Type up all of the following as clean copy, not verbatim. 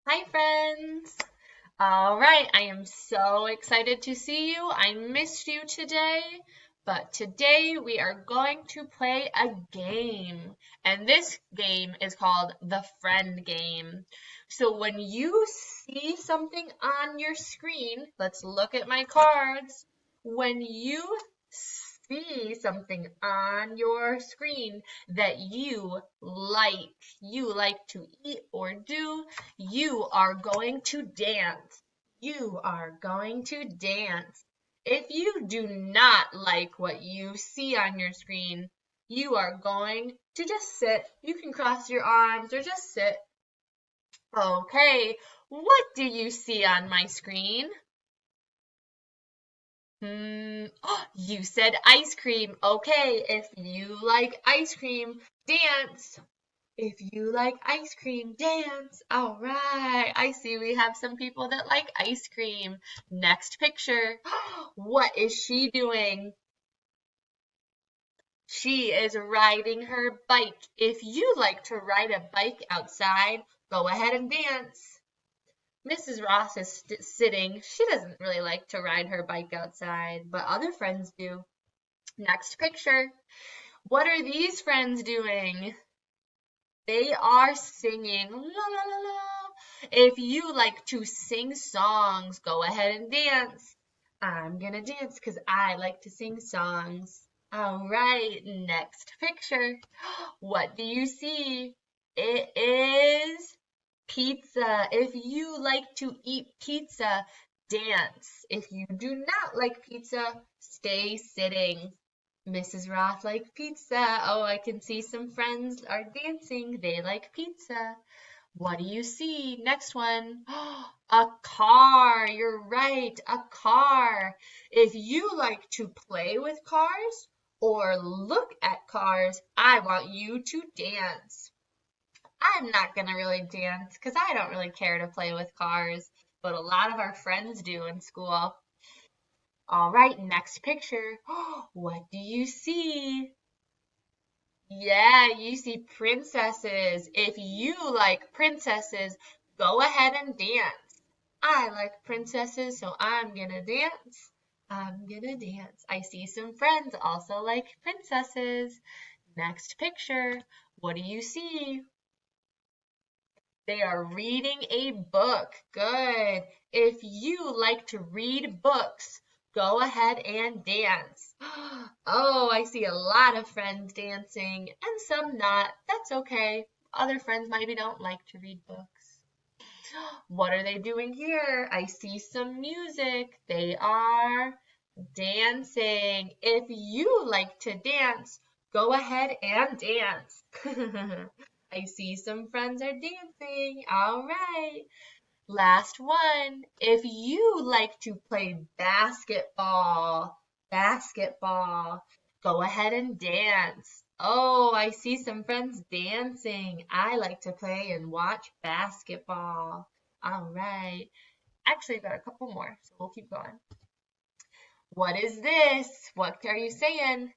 Hi, friends. All right, I am so excited to see you. I missed you today, but today we are going to play a game, and this game is called the friend game. So when you see something on your screen, let's look at my cards. When you see something on your screen that you like to eat or do, you are going to dance. You are going to dance. If you do not like what you see on your screen, you are going to just sit. You can cross your arms or just sit. Okay, what do you see on my screen? You said ice cream. Okay, if you like ice cream, dance. If you like ice cream, dance. All right. I see we have some people that like ice cream. Next picture. What is she doing? She is riding her bike. If you like to ride a bike outside, go ahead and dance. Mrs. Ross is sitting. She doesn't really like to ride her bike outside, but other friends do. Next picture. What are these friends doing? They are singing la la la la. If you like to sing songs, go ahead and dance. I'm gonna dance because I like to sing songs. All right, next picture. What do you see? It is pizza. If you like to eat pizza, dance. If you do not like pizza, stay sitting. Mrs. Roth like pizza. Oh, I can see some friends are dancing. They like pizza. What do you see? Next one. A car. You're right. A car. If you like to play with cars or look at cars, I want you to dance. I'm not gonna really dance because I don't really care to play with cars, but a lot of our friends do in school. All right, next picture. What do you see? Yeah, you see princesses. If you like princesses, go ahead and dance. I like princesses, so I'm gonna dance. I'm gonna dance. I see some friends also like princesses. Next picture. What do you see? They are reading a book. Good. If you like to read books, go ahead and dance. Oh, I see a lot of friends dancing and some not. That's okay. Other friends maybe don't like to read books. What are they doing here? I see some music. They are dancing. If you like to dance, go ahead and dance. I see some friends are dancing. All right. Last one. If you like to play basketball, go ahead and dance. Oh, I see some friends dancing. I like to play and watch basketball. All right. Actually, got a couple more, so we'll keep going. What is this? What are you saying?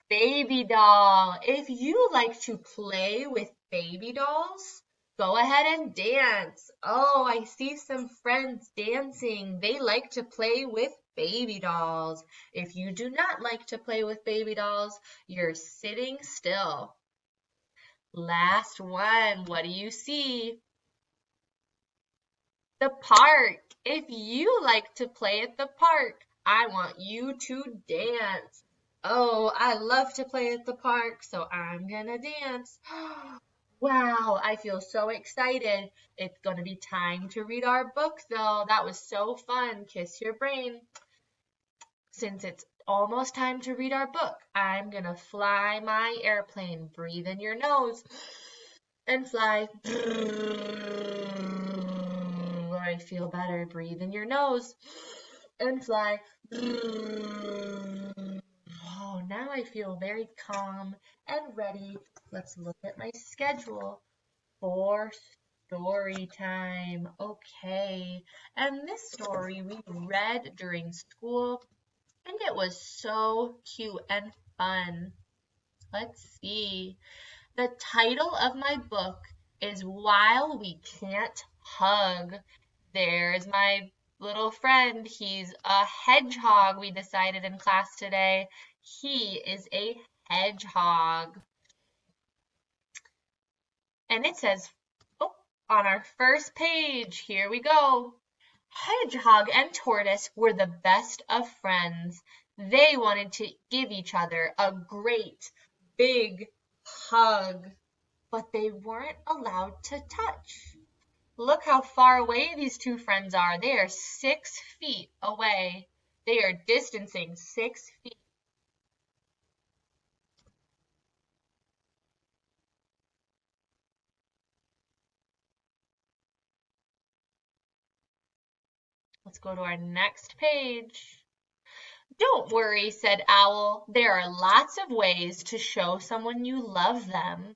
Baby doll. If you like to play with baby dolls, go ahead and dance. Oh, I see some friends dancing. They like to play with baby dolls. If you do not like to play with baby dolls, you're sitting still. Last one. What do you see? The park. If you like to play at the park, I want you to dance. Oh, I love to play at the park, so I'm gonna dance. Wow, I feel so excited. It's gonna be time to read our book, though. That was so fun. Kiss your brain. Since it's almost time to read our book, I'm gonna fly my airplane. Breathe in your nose and fly. I feel better. Breathe in your nose and fly. Oh, now I feel very calm and ready. Let's look at my schedule for story time. Okay. And this story we read during school, and it was so cute and fun. Let's see. The title of my book is while we can't hug, there's my little friend. He's a hedgehog, we decided in class today. He is a hedgehog. And it says, oh, on our first page, here we go. Hedgehog and Tortoise were the best of friends. They wanted to give each other a great big hug, but they weren't allowed to touch. Look how far away these two friends are. They are 6 feet away. They are distancing 6 feet. Let's go to our next page. Don't worry, said Owl. There are lots of ways to show someone you love them.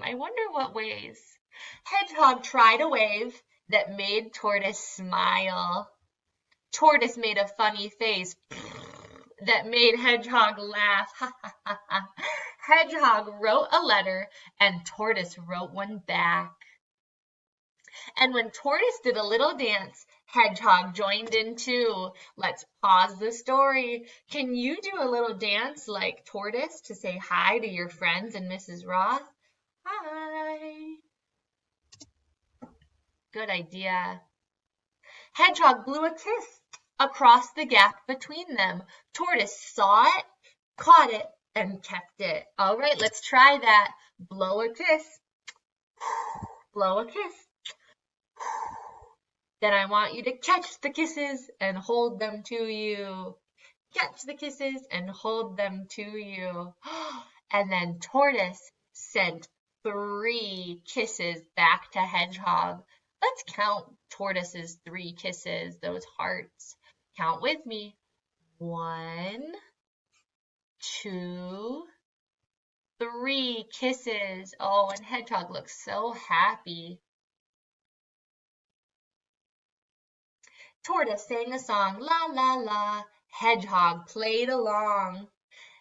I wonder what ways. Hedgehog tried a wave that made Tortoise smile. Tortoise made a funny face that made Hedgehog laugh. Hedgehog wrote a letter and Tortoise wrote one back. And when Tortoise did a little dance, Hedgehog joined in too. Let's pause the story. Can you do a little dance like Tortoise to say hi to your friends and Mrs. Roth? Hi. Good idea. Hedgehog blew a kiss across the gap between them. Tortoise saw it, caught it, and kept it. All right, let's try that. Blow a kiss. Blow a kiss. Then I want you to catch the kisses and hold them to you. Catch the kisses and hold them to you. And then Tortoise sent 3 kisses back to Hedgehog. Let's count Tortoise's 3 kisses, those hearts. Count with me. 1, 2, 3 kisses. Oh, and Hedgehog looks so happy. Tortoise sang a song, la la la. Hedgehog played along.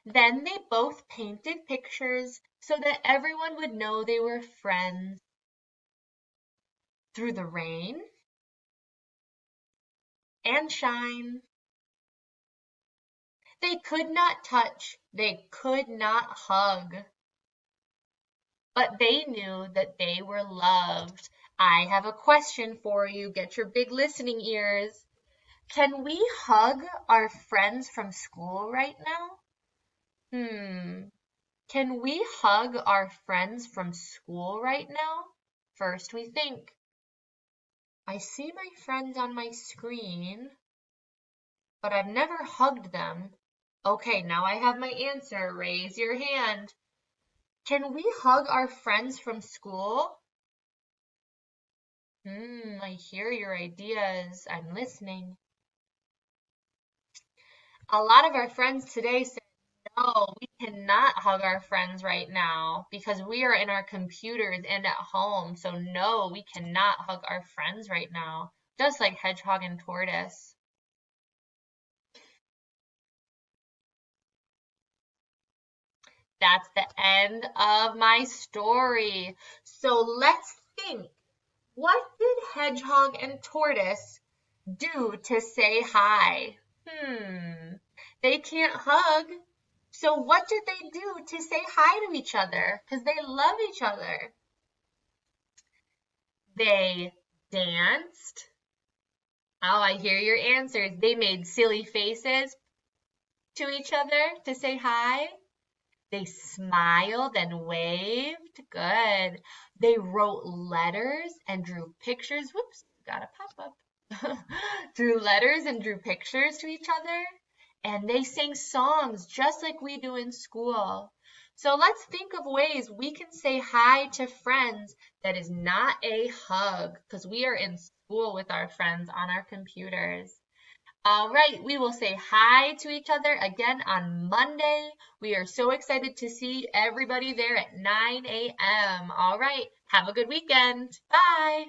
Then they both painted pictures so that everyone would know they were friends. Through the rain and shine. They could not touch, they could not hug. But they knew that they were loved. I have a question for you. Get your big listening ears. Can we hug our friends from school right now? Can we hug our friends from school right now? First we think. I see my friends on my screen, but I've never hugged them. Okay, now I have my answer. Raise your hand. Can we hug our friends from school? I hear your ideas. I'm listening. A lot of our friends today said, no, we cannot hug our friends right now because we are in our computers and at home. So no, we cannot hug our friends right now, just like Hedgehog and Tortoise. That's the end of my story. So let's think. What did Hedgehog and Tortoise do to say hi? They can't hug. So what did they do to say hi to each other? Because they love each other. They danced. Oh, I hear your answers. They made silly faces to each other to say hi. They smiled and waved. Good. They wrote letters and drew pictures. Whoops, got a pop-up. Drew letters and drew pictures to each other. And they sang songs just like we do in school. So let's think of ways we can say hi to friends that is not a hug because we are in school with our friends on our computers. All right, we will say hi to each other again on Monday. We are so excited to see everybody there at 9 a.m. All right, have a good weekend. Bye.